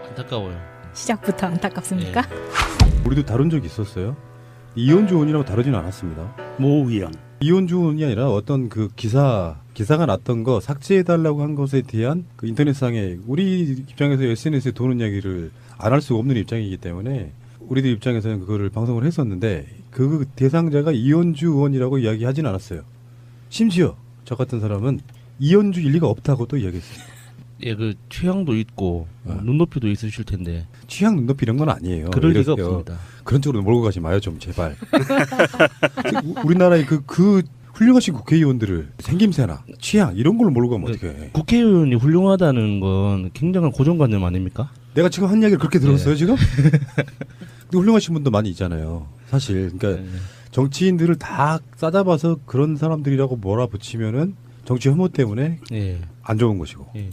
안타까워요. 시작부터 안타깝습니까? 우리도 다룬 적이 있었어요. 이현주 의원이라고 다루진 않았습니다. 모 의원. 이현주 의원이 아니라 어떤 그 기사가 났던 거 삭제해달라고 한 것에 대한 그 인터넷상에 우리 입장에서 SNS에 도는 이야기를 안 할 수가 없는 입장이기 때문에 우리들 입장에서는 그거를 방송을 했었는데 그 대상자가 이현주 의원이라고 이야기하진 않았어요. 심지어 저 같은 사람은 이현주 일리가 없다고 또 이야기했어요. 예, 그 취향도 있고 눈높이도 있으실 텐데 취향 눈높이 이런 건 아니에요. 그럴 리가 이러세요. 없습니다. 그런 쪽으로 몰고 가지 마요 좀 제발. 우리나라의 그 훌륭하신 국회의원들을 생김새나 취향 이런 걸로 몰고 가면 어떡해. 국회의원이 훌륭하다는 건 굉장한 고정관념 아닙니까? 내가 지금 한 이야기를 그렇게 들었어요 지금? 근데 훌륭하신 분도 많이 있잖아요. 사실 그러니까 정치인들을 다 싸잡아서 그런 사람들이라고 몰아붙이면은 정치 혐오 때문에 예. 안 좋은 것이고 예.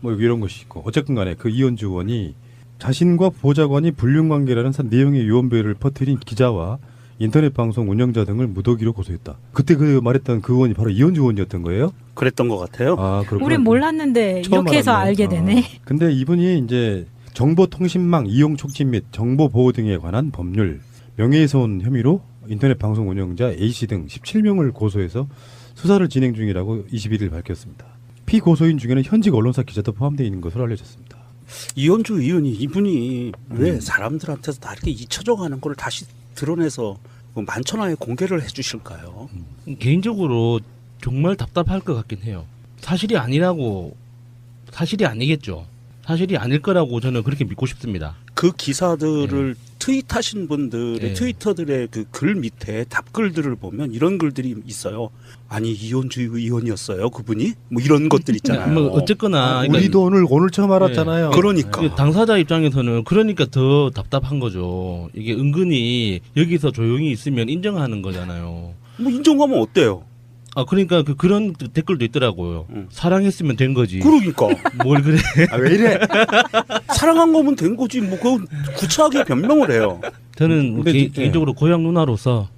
뭐 이런 것이 있고 어쨌든 간에 그 이현주 의원이 자신과 보좌관이 불륜관계라는 내용의 유언배를 퍼뜨린 기자와 인터넷 방송 운영자 등을 무더기로 고소했다. 그때 그 말했던 그 의원이 바로 이현주 의원이었던 거예요? 그랬던 것 같아요. 아, 그렇구나. 우린 몰랐는데 처음 이렇게 해서 알았네. 알게 되네. 근데 이분이 이제 정보통신망 이용 촉진 및 정보보호 등에 관한 법률, 명예훼손 혐의로 인터넷 방송 운영자 A씨 등 17명을 고소해서 수사를 진행 중이라고 21일 밝혔습니다. 피고소인 중에는 현직 언론사 기자도 포함되어 있는 것으로 알려졌습니다. 이현주 의원이 이분이 왜 사람들한테서 다 이렇게 잊혀져 가는 걸 다시 드러내서 만천하에 공개를 해 주실까요? 개인적으로 정말 답답할 것 같긴 해요. 사실이 아니겠죠. 사실이 아닐 거라고 저는 그렇게 믿고 싶습니다. 그 기사들을 트윗하신 분들의 네. 트위터들의 그 글 밑에 답글들을 보면 이런 글들이 있어요. 아니 이현주 의원이었어요 그분이? 뭐 이런 것들 있잖아요. 뭐 어쨌거나 그러니까 우리도 오늘 처음 알았잖아요. 그러니까 그 당사자 입장에서는 그러니까 더 답답한 거죠. 이게 은근히 여기서 조용히 있으면 인정하는 거잖아요. 뭐 인정하면 어때요? 아 그러니까 그런 댓글도 있더라고요. 사랑했으면 된 거지. 그러니까 뭘 그래? 아, 왜 이래? 사랑한 거면 된 거지. 뭐 그건 구차하게 변명을 해요. 저는 근데 개인적으로 고향 누나로서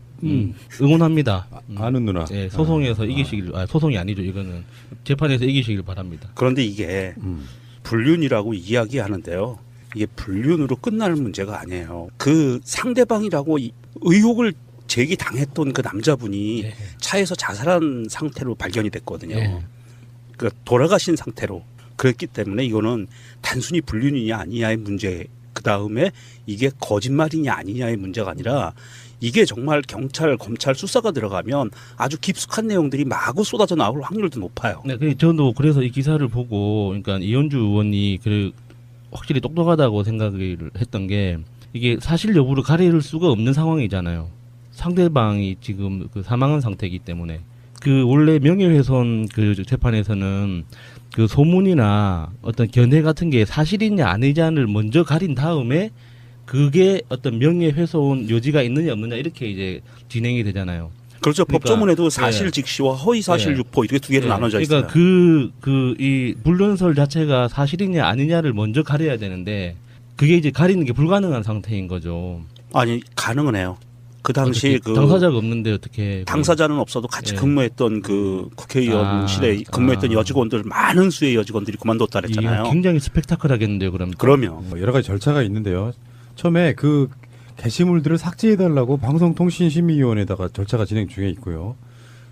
응원합니다. 아는 누나. 예, 소송에서 이기시길, 소송이 아니죠. 이거는 재판에서 이기시길 바랍니다. 그런데 이게 불륜이라고 이야기하는데요. 이게 불륜으로 끝날 문제가 아니에요. 그 상대방이라고 의혹을 제기당했던 그 남자분이 네. 차에서 자살한 상태로 발견이 됐거든요. 네. 그러니까 돌아가신 상태로 그랬기 때문에 이거는 단순히 불륜이냐 아니냐의 문제, 그 다음에 이게 거짓말이냐 아니냐의 문제가 아니라 이게 정말 경찰, 검찰 수사가 들어가면 아주 깊숙한 내용들이 마구 쏟아져 나올 확률도 높아요. 네, 저도 그래서 이 기사를 보고, 그러니까 이현주 의원이 확실히 똑똑하다고 생각을 했던 게 이게 사실 여부를 가릴 수가 없는 상황이잖아요. 상대방이 지금 그 사망한 상태이기 때문에 그 원래 명예훼손 그 재판에서는 그 소문이나 어떤 견해 같은 게 사실이냐 아니냐를 먼저 가린 다음에 그게 어떤 명예훼손 여지가 있느냐 없느냐 이렇게 이제 진행이 되잖아요. 그렇죠. 그러니까, 법조문에도 사실 직시와 허위 사실 유포 이렇게 두 개로 나눠져 있어요. 그러니까 이 불륜설 자체가 사실이냐 아니냐를 먼저 가려야 되는데 그게 이제 가리는 게 불가능한 상태인 거죠. 아니 가능은 해요. 그 당시 그 당사자가 없는데 어떻게 당사자는 없어도 같이 근무했던 그 국회의원실에 근무했던 여직원들 많은 수의 여직원들이 그만뒀다 그랬잖아요. 굉장히 스펙타클하겠는데요, 그러면. 그러면 여러 가지 절차가 있는데요. 처음에 그 게시물들을 삭제해달라고 방송통신심의위원회에다가 절차가 진행 중에 있고요.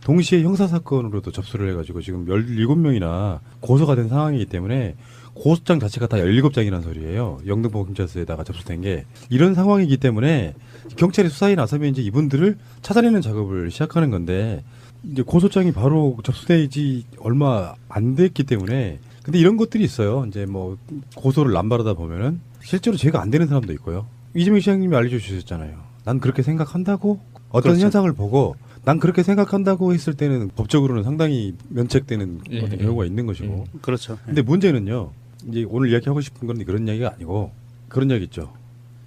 동시에 형사사건으로도 접수를 해가지고 지금 17명이나 고소가 된 상황이기 때문에 고소장 자체가 다 17장이라는 소리예요. 영등포경찰서에다가 접수된 게. 이런 상황이기 때문에 경찰이 수사에 나서면 이제 이분들을 찾아내는 작업을 시작하는 건데 이제 고소장이 바로 접수되지 얼마 안 됐기 때문에 근데 이런 것들이 있어요. 이제 뭐 고소를 남발하다 보면은 실제로 죄가 안 되는 사람도 있고요. 이재명 시장님이 알려주셨잖아요. 난 그렇게 생각한다고 어떤 그렇죠. 현상을 보고 난 그렇게 생각한다고 했을 때는 법적으로는 상당히 면책되는 어떤 경우가 있는 것이고. 그렇죠. 근데 문제는요. 이제 오늘 이야기하고 싶은 건 그런 이야기가 아니고 그런 이야기 있죠.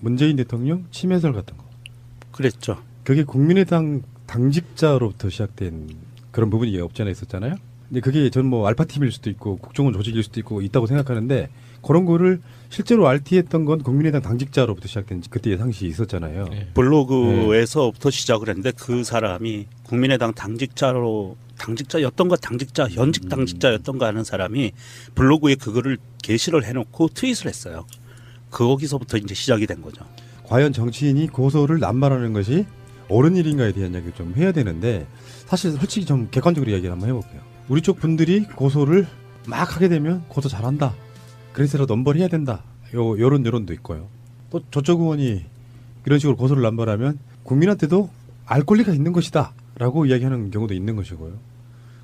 문재인 대통령 침해설 같은 거. 그랬죠. 그게 국민의당 당직자로부터 시작된 그런 부분이 없지 않아 있었잖아요. 근데 그게 전 뭐 알파팀일 수도 있고 국정원 조직일 수도 있고 생각하는데 그런 거를 실제로 RT했던 건 국민의당 당직자로부터 시작된 그때의 상식이 있었잖아요. 네. 블로그에서부터 시작을 했는데 그 사람이 국민의당 당직자였던가 현직 당직자였던가 하는 사람이 블로그에 그거를 게시를 해놓고 트윗을 했어요. 거기서부터 이제 시작이 된 거죠. 과연 정치인이 고소를 남발하는 것이 옳은 일인가에 대한 이야기를 좀 해야 되는데 사실 솔직히 좀 객관적으로 이야기를 한번 해볼게요. 우리 쪽 분들이 고소를 막 하게 되면 고소 잘한다. 그래서라도 넘버를 해야 된다. 요런 여론도 있고요. 또 저쪽 의원이 이런 식으로 고소를 남발하면 국민한테도 알 권리가 있는 것이다. 라고 이야기하는 경우도 있는 것이고요.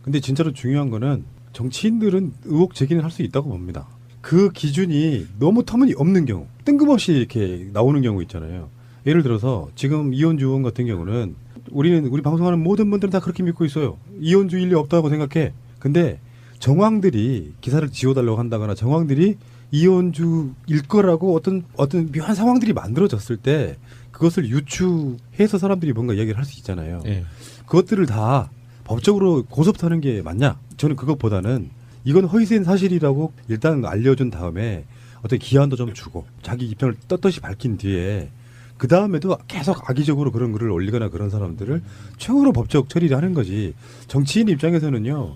근데 진짜로 중요한 거는 정치인들은 의혹 제기는 할 수 있다고 봅니다. 그 기준이 너무 터무니없는 경우, 뜬금없이 이렇게 나오는 경우 있잖아요. 예를 들어서 지금 이현주 의원 같은 경우는 우리 방송하는 모든 분들은 다 그렇게 믿고 있어요. 이현주 일리 없다고 생각해. 근데 정황들이 기사를 지워달라고 한다거나 정황들이 이현주일 거라고 어떤 묘한 상황들이 만들어졌을 때 그것을 유추해서 사람들이 뭔가 이야기를 할 수 있잖아요. 예. 그것들을 다 법적으로 고소부터 하는 게 맞냐? 저는 그것보다는 이건 허위된 사실이라고 일단 알려준 다음에 어떤 기한도 좀 주고 자기 입장을 떳떳이 밝힌 뒤에 그 다음에도 계속 악의적으로 그런 글을 올리거나 그런 사람들을 최후로 법적 처리를 하는 거지. 정치인 입장에서는요.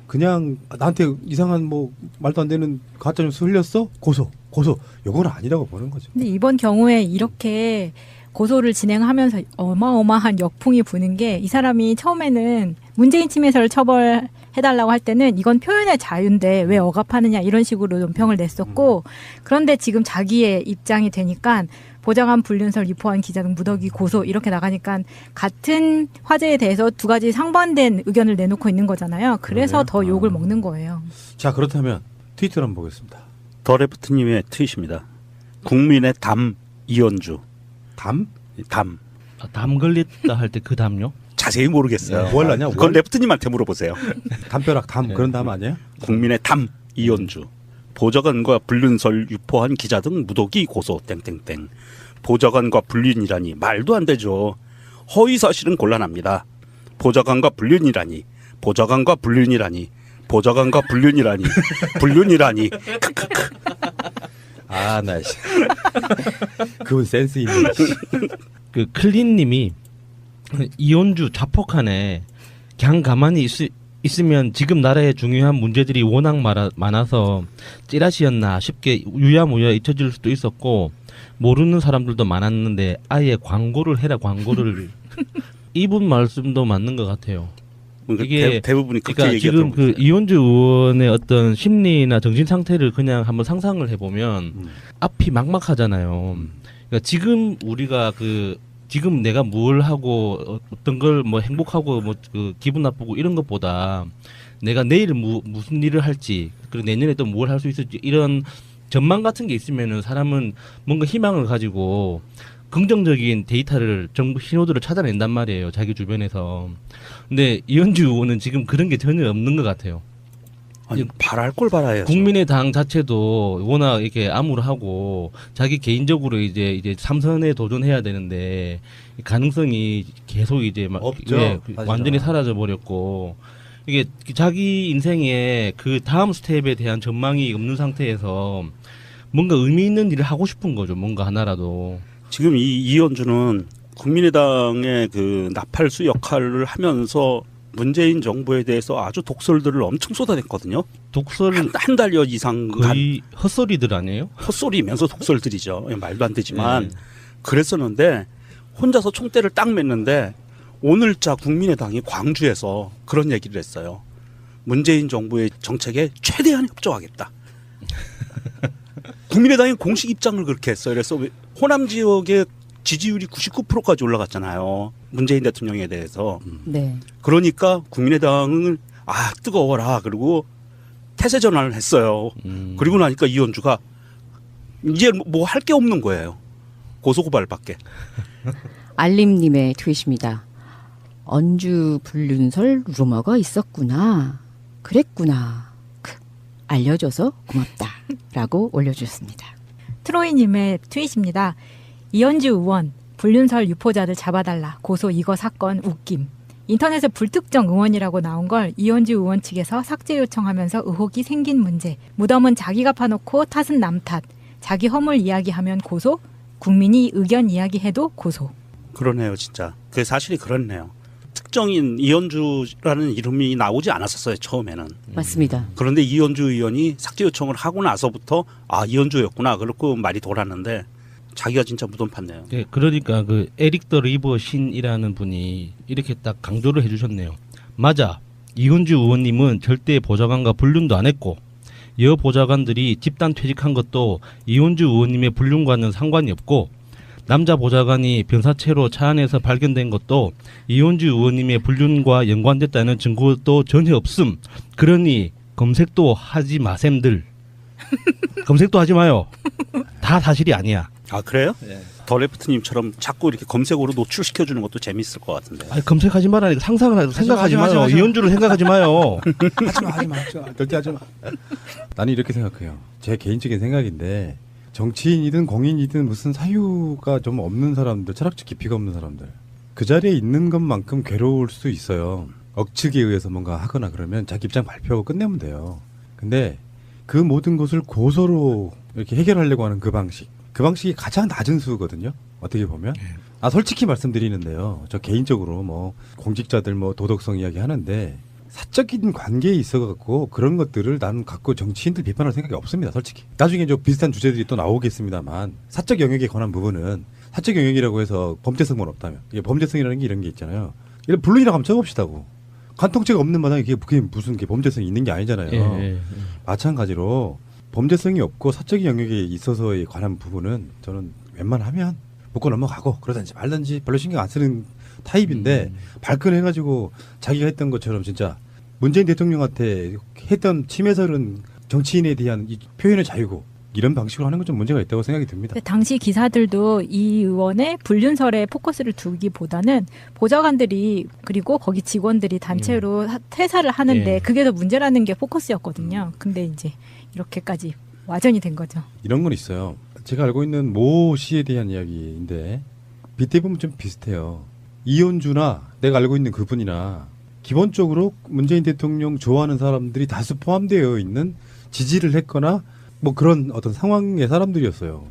그냥 나한테 이상한 뭐 말도 안 되는 가짜뉴스 흘렸어? 고소. 요건 아니라고 보는 거죠. 근데 이번 경우에 이렇게 고소를 진행하면서 어마어마한 역풍이 부는 게 이 사람이 처음에는 문재인 침해서를 처벌해달라고 할 때는 이건 표현의 자유인데 왜 억압하느냐 이런 식으로 논평을 냈었고 그런데 지금 자기의 입장이 되니까 보좌관 불륜설 유포한 기자 등 무더기 고소 이렇게 나가니까 같은 화제에 대해서 두 가지 상반된 의견을 내놓고 있는 거잖아요. 그래서 그러네요. 더 욕을 먹는 거예요. 자 그렇다면 트위터를 한번 보겠습니다. 더 레프트님의 트윗입니다. 국민의 담 이현주. 담? 담. 담 걸렸다 할 때 그 담요? 자세히 모르겠어요. 뭘 하냐? 그건 레프트님한테 물어보세요. 담벼락 담 그런 담 아니에요? 국민의 담 이현주. 보좌관과 불륜설 유포한 기자 등 무더기 고소 땡땡땡. 보좌관과 불륜이라니 말도 안 되죠. 허위 사실은 곤란합니다. 보좌관과 불륜이라니 불륜이라니 크크크. 아, 나 씨. 그분 센스 있네. 그 클린님이 이현주 자폭하네. 그냥 가만히 있으면 지금 나라에 중요한 문제들이 워낙 많아서 찌라시였나 쉽게 유야무야 잊혀질 수도 있었고 모르는 사람들도 많았는데 아예 광고를 해라 광고를. 이분 말씀도 맞는 것 같아요. 이게 대부분이 그렇게 그러니까 지금 얘기하더라고요. 그 이현주 의원의 어떤 심리나 정신 상태를 그냥 한번 상상을 해보면 앞이 막막하잖아요. 그러니까 지금 우리가 지금 내가 뭘 하고 어떤 걸 뭐 행복하고 뭐 그 기분 나쁘고 이런 것보다 내가 내일 무슨 일을 할지 그리고 내년에 또 뭘 할 수 있을지 이런 전망 같은 게 있으면은 사람은 뭔가 희망을 가지고 긍정적인 데이터를 정보 신호들을 찾아낸단 말이에요. 자기 주변에서. 근데 이현주 의원은 지금 그런 게 전혀 없는 것 같아요. 아니, 바랄 걸 바라야죠. 국민의당 자체도 워낙 이렇게 암울하고 자기 개인적으로 이제 삼선에 도전해야 되는데 가능성이 계속 이제 막 없죠. 완전히 사라져 버렸고 이게 자기 인생에 그 다음 스텝에 대한 전망이 없는 상태에서 뭔가 의미 있는 일을 하고 싶은 거죠. 뭔가 하나라도. 지금 이현주는 국민의당의 그 나팔수 역할을 하면서 문재인 정부에 대해서 아주 독설들을 엄청 쏟아냈거든요. 독설 한 달여 이상 거의 헛소리들 아니에요? 헛소리면서 독설들이죠. 말도 안 되지만 그랬었는데 혼자서 총대를 딱 맸는데 오늘자 국민의당이 광주에서 그런 얘기를 했어요. 문재인 정부의 정책에 최대한 협조하겠다. 국민의당이 공식 입장을 그렇게 했어요. 그래서 호남 지역의 지지율이 99%까지 올라갔잖아요. 문재인 대통령에 대해서. 네. 그러니까 국민의당은 뜨거워라. 그리고 태세 전환을 했어요. 그리고 나니까 이현주가 이제 뭐 할 게 없는 거예요. 고소고발밖에. 알림님의 트윗입니다. 언주 불륜설 루머가 있었구나. 그랬구나. 알려줘서 고맙다. 라고 올려주셨습니다. 트로이님의 트윗입니다. 이현주 의원 불륜설 유포자들 잡아달라. 고소 이거 사건 웃김. 인터넷에 불특정 의원이라고 나온 걸 이현주 의원 측에서 삭제 요청하면서 의혹이 생긴 문제. 무덤은 자기가 파놓고 탓은 남 탓. 자기 허물 이야기하면 고소. 국민이 의견 이야기해도 고소. 그러네요, 진짜. 그 사실이 그렇네요. 특정인 이현주라는 이름이 나오지 않았었어요 처음에는. 맞습니다. 그런데 이현주 의원이 삭제 요청을 하고 나서부터 아 이현주였구나 그렇고 말이 돌았는데 자기가 진짜 무덤 팠네요. 네, 그러니까 그 에릭 더 리버 신이라는 분이 이렇게 딱 강조를 해주셨네요. 맞아. 이현주 의원님은 절대 보좌관과 불륜도 안 했고 여 보좌관들이 집단 퇴직한 것도 이현주 의원님의 불륜과는 상관이 없고 남자 보좌관이 변사체로 차 안에서 발견된 것도 이현주 의원님의 불륜과 연관됐다는 증거도 전혀 없음. 그러니 검색도 하지 마셈들. 검색도 하지 마요. 다 사실이 아니야. 아 그래요? 더 레프트님처럼 자꾸 이렇게 검색어로 노출시켜주는 것도 재밌을 것 같은데. 아니, 검색하지 말라니까 상상을 하고 생각하지 하지 마, 마요. 하지 마. 이현주를 생각하지 마요. 하지 마. 절대 하지 마. 나는 이렇게 생각해요. 제 개인적인 생각인데 정치인이든 공인이든 무슨 사유가 좀 없는 사람들, 철학적 깊이가 없는 사람들 그 자리에 있는 것만큼 괴로울 수 있어요. 억측에 의해서 뭔가 하거나 그러면 자기 입장 발표하고 끝내면 돼요. 근데 그 모든 것을 고소로 이렇게 해결하려고 하는 그 방식이 가장 낮은 수거든요. 어떻게 보면. 솔직히 말씀드리는데요. 저 개인적으로 뭐 공직자들 뭐 도덕성 이야기 하는데 사적인 관계에 있어갖고 그런 것들을 나는 갖고 정치인들 비판할 생각이 없습니다. 솔직히. 나중에 좀 비슷한 주제들이 또 나오겠습니다만 사적 영역에 관한 부분은 사적 영역이라고 해서 범죄성은 없다면 이게 범죄성이라는 게 이런 게 있잖아요. 이런 불륜이라고 하면 쳐봅시다고. 간통죄가 없는 마당에 그게 무슨 게 범죄성이 있는 게 아니잖아요. 예. 마찬가지로 범죄성이 없고 사적 영역에 있어서에 관한 부분은 저는 웬만하면 묻고 넘어가고 그러든지 말든지 별로 신경 안 쓰는 타입인데 발끈해가지고 자기가 했던 것처럼 진짜 문재인 대통령한테 했던 침해설은 정치인에 대한 이 표현의 자유고 이런 방식으로 하는 건 좀 문제가 있다고 생각이 듭니다. 당시 기사들도 이 의원의 불륜설에 포커스를 두기보다는 보좌관들이 그리고 거기 직원들이 단체로 퇴사를 하는데 예. 그게 더 문제라는 게 포커스였거든요. 근데 이제 이렇게까지 와전이 된 거죠. 이런 건 있어요. 제가 알고 있는 모 씨에 대한 이야기인데 빗대 보면 좀 비슷해요. 이현주나 내가 알고 있는 그분이나 기본적으로 문재인 대통령 좋아하는 사람들이 다수 포함되어 있는 지지를 했거나 뭐 그런 어떤 상황의 사람들이었어요.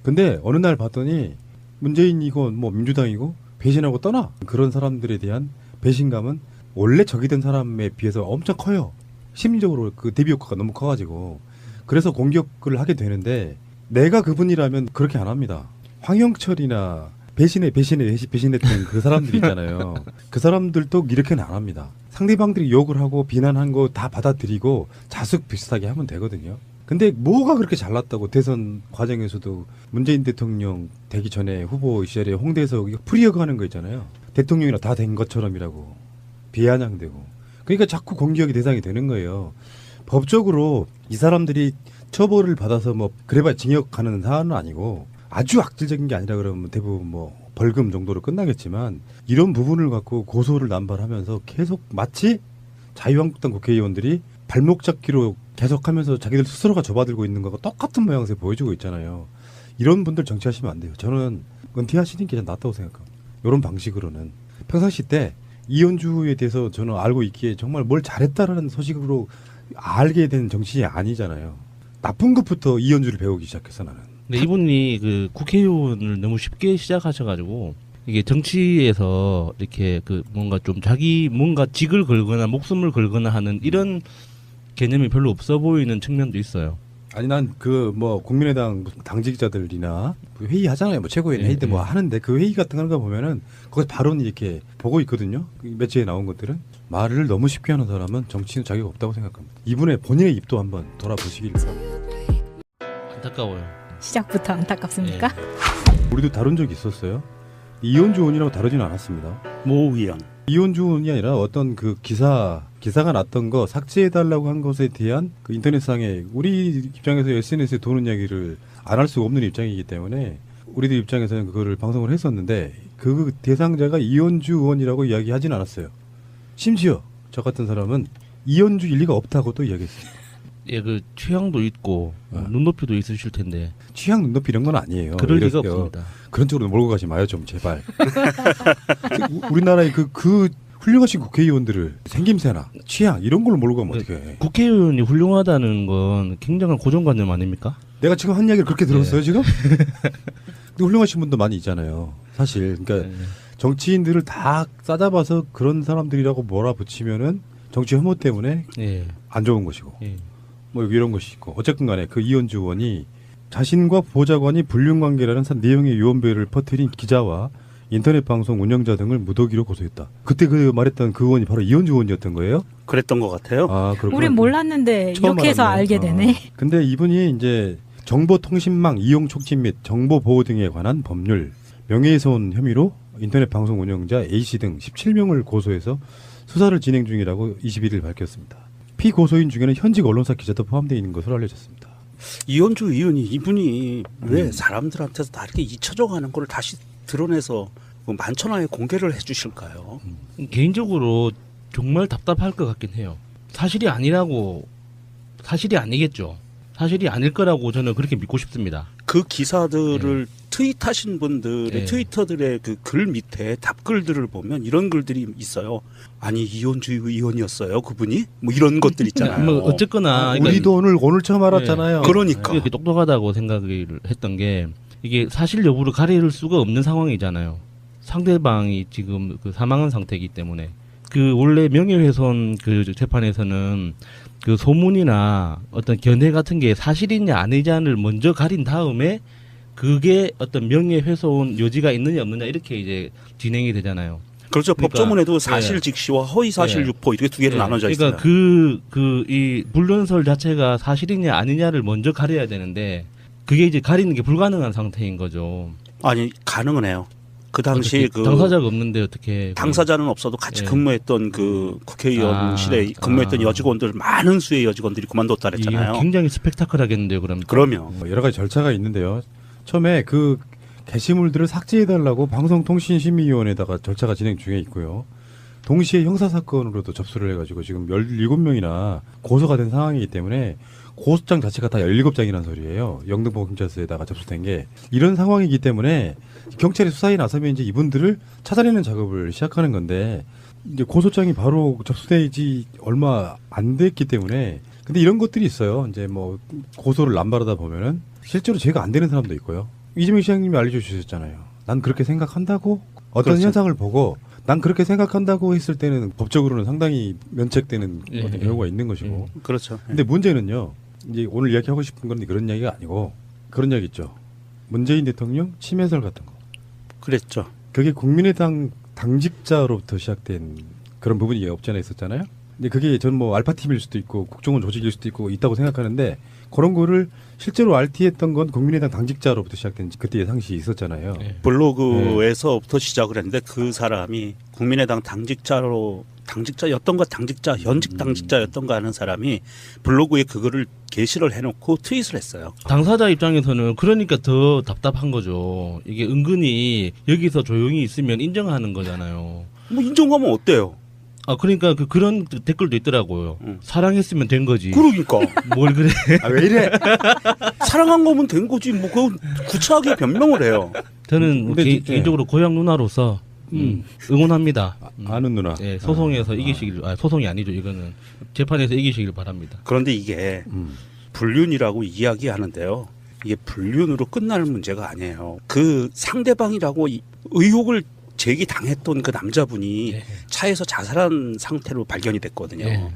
근데 어느 날 봤더니 문재인이고 뭐 민주당이고 배신하고 떠나. 그런 사람들에 대한 배신감은 원래 적이 된 사람에 비해서 엄청 커요. 심리적으로 그 대비 효과가 너무 커가지고 그래서 공격을 하게 되는데 내가 그분이라면 그렇게 안 합니다. 황영철이나 배신했던 그 사람들 있잖아요. 그 사람들도 이렇게는 안 합니다. 상대방들이 욕을 하고 비난한 거 다 받아들이고 자숙 비슷하게 하면 되거든요. 근데 뭐가 그렇게 잘났다고 대선 과정에서도 문재인 대통령 되기 전에 후보 시절에 홍대에서 프리허그 하는 거 있잖아요. 대통령이라 다 된 것처럼이라고 비아냥되고 그러니까 자꾸 공격의 대상이 되는 거예요. 법적으로 이 사람들이 처벌을 받아서 뭐 그래봐야 징역하는 사안은 아니고 아주 악질적인 게 아니라 그러면 대부분 뭐 벌금 정도로 끝나겠지만 이런 부분을 갖고 고소를 남발하면서 계속 마치 자유한국당 국회의원들이 발목 잡기로 계속하면서 자기들 스스로가 접어들고 있는 거가 똑같은 모양새 보여주고 있잖아요. 이런 분들 정치하시면 안 돼요. 저는 은퇴하시는 게 낫다고 생각합니다. 이런 방식으로는 평상시 때 이현주에 대해서 저는 알고 있기에 정말 뭘 잘했다라는 소식으로 알게 된 정치인이 아니잖아요. 나쁜 것부터 이현주를 배우기 시작해서 나는. 근데 이분이 그 국회의원을 너무 쉽게 시작하셔가지고 이게 정치에서 이렇게 그 뭔가 좀 자기 뭔가 직을 걸거나 목숨을 걸거나 하는 이런 개념이 별로 없어 보이는 측면도 있어요. 아니 난 그 뭐 국민의당 당직자들이나 회의 하잖아요. 뭐 최고위원 회의 때 뭐 하는데 그 회의 같은 거 보면은 거기서 바로 이렇게 보고 있거든요. 매체에 나온 것들은 말을 너무 쉽게 하는 사람은 정치인 자격 없다고 생각합니다. 이분의 본인의 입도 한번 돌아보시길 바랍니다. 안타까워요. 시작부터 안타깝습니까? 우리도 다룬 적이 있었어요. 이현주 의원이라고 다루지는 않았습니다. 모 의원. 이현주 의원이 아니라 어떤 그 기사가 났던 거 삭제해달라고 한 것에 대한 그 인터넷상에 우리 입장에서 SNS에 도는 이야기를 안 할 수가 없는 입장이기 때문에 우리들 입장에서는 그거를 방송을 했었는데 그 대상자가 이현주 의원이라고 이야기하진 않았어요. 심지어 저 같은 사람은 이현주일 리가 없다고 또 이야기했어요. 예, 그 취향도 있고 눈높이도 있으실 텐데 취향 눈높이 이런 건 아니에요. 그럴 리가 이랬어요. 없습니다. 그런 쪽으로 몰고 가지 마요 좀 제발. 우리나라의 그 훌륭하신 국회의원들을 생김새나 취향 이런 걸로 몰고 가면 어떡해. 국회의원이 훌륭하다는 건 굉장한 고정관념 아닙니까? 내가 지금 한 이야기를 그렇게 들었어요 지금? 근데 훌륭하신 분도 많이 있잖아요. 사실 그러니까 정치인들을 다 싸잡아서 그런 사람들이라고 몰아붙이면은 정치 혐오 때문에 예. 안 좋은 것이고 예. 뭐 이런 것이 있고 어쨌든 간에 그 이현주 의원이 자신과 보좌관이 불륜관계라는 내용의 유언비어를 퍼뜨린 기자와 인터넷 방송 운영자 등을 무더기로 고소했다. 그때 그 말했던 그 의원이 바로 이현주 의원이었던 거예요? 그랬던 것 같아요. 아, 그렇구나. 우린 몰랐는데 처음 이렇게 해서 알았네. 알게 되네. 근데 이분이 이제 정보통신망 이용 촉진 및 정보 보호 등에 관한 법률, 명예훼손 혐의로 인터넷 방송 운영자 A씨 등 17명을 고소해서 수사를 진행 중이라고 21일 밝혔습니다. 피고소인 중에는 현직 언론사 기자도 포함되어 있는 것으로 알려졌습니다. 이현주 의원이 이분이 왜 사람들한테서 다 이렇게 잊혀져 가는 걸 다시 드러내서 만천하에 공개를 해주실까요? 개인적으로 정말 답답할 것 같긴 해요. 사실이 아니라고 사실이 아니겠죠. 사실이 아닐 거라고 저는 그렇게 믿고 싶습니다. 그 기사들을 트윗하신 분들의 네. 트위터들의 그 글 밑에 답글들을 보면 이런 글들이 있어요. 아니 이현주 의원이었어요 그분이? 뭐 이런 것들 있잖아요. 뭐 어쨌거나 우리도 오늘 처음 알았잖아요. 그러니까. 이렇게 똑똑하다고 생각을 했던 게 이게 사실 여부를 가릴 수가 없는 상황이잖아요. 상대방이 지금 그 사망한 상태이기 때문에 그 원래 명예훼손 그 재판에서는 그 소문이나 어떤 견해 같은 게 사실이냐 아니냐를 먼저 가린 다음에 그게 어떤 명예훼손 여지가 있느냐 없느냐 이렇게 이제 진행이 되잖아요. 그렇죠. 그러니까, 법조문에도 사실 직시와 허위 사실 네. 유포 이렇게 두 개로 나눠져 있어요. 그러니까 이 불륜설 자체가 사실이냐 아니냐를 먼저 가려야 되는데 그게 이제 가리는 게 불가능한 상태인 거죠. 아니 가능은 해요. 그 당시 그 당사자가 없는데 어떻게 당사자는 없어도 같이 예. 근무했던 그 국회의원실에 근무했던 여직원들 많은 수의 여직원들이 그만뒀다 그랬잖아요. 굉장히 스펙타클하겠는데요, 그럼. 그러면 여러 가지 절차가 있는데요. 처음에 그 게시물들을 삭제해달라고 방송통신심의위원회에다가 절차가 진행 중에 있고요. 동시에 형사사건으로도 접수를 해가지고 지금 17명이나 고소가 된 상황이기 때문에 고소장 자체가 다 17장이라는 소리예요. 영등포경찰서에다가 접수된 게. 이런 상황이기 때문에 경찰이 수사에 나서면 이제 이분들을 찾아내는 작업을 시작하는 건데 이제 고소장이 바로 접수되지 얼마 안 됐기 때문에 근데 이런 것들이 있어요. 이제 뭐 고소를 남발하다 보면은 실제로 죄가 안 되는 사람도 있고요. 이재명 시장님이 알려주셨잖아요. 난 그렇게 생각한다고 어떤 그렇죠. 현상을 보고 난 그렇게 생각한다고 했을 때는 법적으로는 상당히 면책되는 어떤 경우가 있는 것이고. 그렇죠. 근데 문제는요. 이제 오늘 이야기하고 싶은 건 그런 이야기가 아니고 그런 이야기 있죠. 문재인 대통령 침해설 같은 거. 그랬죠. 그게 국민의당 당직자로부터 시작된 그런 부분이 없지 않아 있었잖아요. 근데 그게 전 뭐 알파팀일 수도 있고 국정원 조직일 수도 있다고 생각하는데 그런 거를 실제로 RT했던 건 국민의당 당직자로부터 시작된 그때의 상식이 있었잖아요. 네. 블로그에서부터 시작을 했는데 그 사람이 국민의당 당직자였던가 현직 당직자였던가 하는 사람이 블로그에 그거를 게시를 해놓고 트윗을 했어요. 당사자 입장에서는 그러니까 더 답답한 거죠. 이게 은근히 여기서 조용히 있으면 인정하는 거잖아요. 뭐 인정하면 어때요? 아 그러니까 그런 댓글도 있더라고요. 사랑했으면 된 거지. 그러니까 뭘 그래? 아, 왜 이래? 사랑한 거면 된 거지. 뭐 그건 구차하게 변명을 해요. 저는 근데 개인적으로 고향 누나로서 응원합니다. 아는 누나. 예, 소송에서 이기시길, 소송이 아니죠. 이거는 재판에서 이기시길 바랍니다. 그런데 이게 불륜이라고 이야기하는데요. 이게 불륜으로 끝나는 문제가 아니에요. 그 상대방이라고 의혹을 제기당했던 그 남자분이 예. 차에서 자살한 상태로 발견이 됐거든요. 예.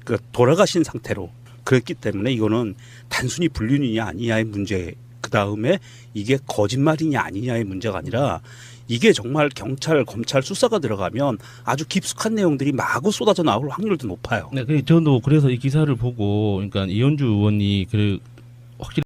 그 돌아가신 상태로 그랬기 때문에 이거는 단순히 불륜이냐 아니냐의 문제, 그 다음에 이게 거짓말이냐 아니냐의 문제가 아니라 이게 정말 경찰, 검찰 수사가 들어가면 아주 깊숙한 내용들이 마구 쏟아져 나올 확률도 높아요. 네, 저도 그래서 이 기사를 보고, 그러니까 이현주 의원이 확실히